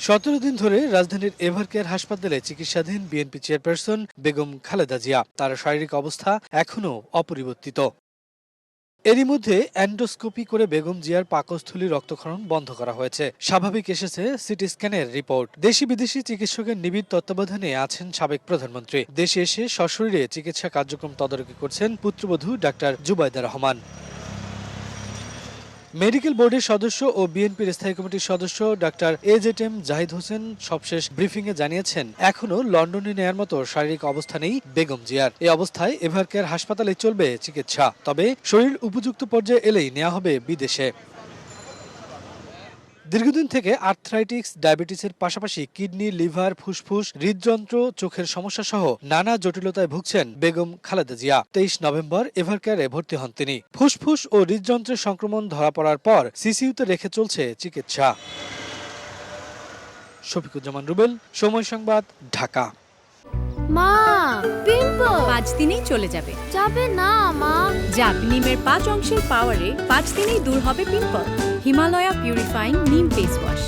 17 দিন ধরে রাজধানীর এভারকেয়ার হাসপাতালে চিকিৎসাধীন বিএনপি চেয়ারপারসন বেগম খালেদা জিয়া। তার শারীরিক অবস্থা এখনও অপরিবর্তিত। এরই মধ্যে এন্ডোস্কোপি করে বেগম জিয়ার পাকস্থলী রক্তক্ষরণ বন্ধ করা হয়েছে। স্বাভাবিক এসেছে সিটি স্ক্যানের রিপোর্ট। দেশি বিদেশি চিকিৎসকের নিবিড় তত্ত্বাবধানে আছেন সাবেক প্রধানমন্ত্রী। দেশে এসে সশরীরে চিকিৎসা কার্যক্রম তদারকি করছেন পুত্রবধূ ডাক্তার জুবাইদা রহমান। মেডিকেল বোর্ডের সদস্য ও বিএনপির স্থায়ী কমিটির সদস্য ডাক্তার এজেডএম জাহিদ হোসেন সবশেষ ব্রিফিংয়ে জানিয়েছেন, এখনও লন্ডনে নেয়ার মতো শারীরিক অবস্থা নেই বেগম জিয়ার। এই অবস্থায় এভারকেয়ার হাসপাতালে চলবে চিকিৎসা, তবে শরীর উপযুক্ত পর্যায়ে এলেই নেওয়া হবে বিদেশে। দীর্ঘদিন থেকে আর্থ্রাইটিস, ডায়াবেটিসের পাশাপাশি কিডনি, লিভার, ফুসফুস, হৃদযন্ত্র, চোখের সমস্যা সহ নানা জটিলতায় ভুগছেন বেগম খালেদা জিয়া। 23 নভেম্বর এভারকেয়ারে ভর্তি হন তিনি। ফুসফুস ও হৃদযন্ত্রের সংক্রমণ ধরা পড়ার পর সিসিইউতে রেখে চলছে চিকিৎসা। শফিকুজ্জামান রুবেল, সময় সংবাদ, ঢাকা। মা, পিম্পল 5 দিনেই চলে যাবে। যাবে না মা। যাক, নিমের 5 অংশের পাওয়ারে 5 দিনেই দূর হবে পিম্পল। হিমালয়া পিউরিফাইং নিম ফেস ওয়াশ।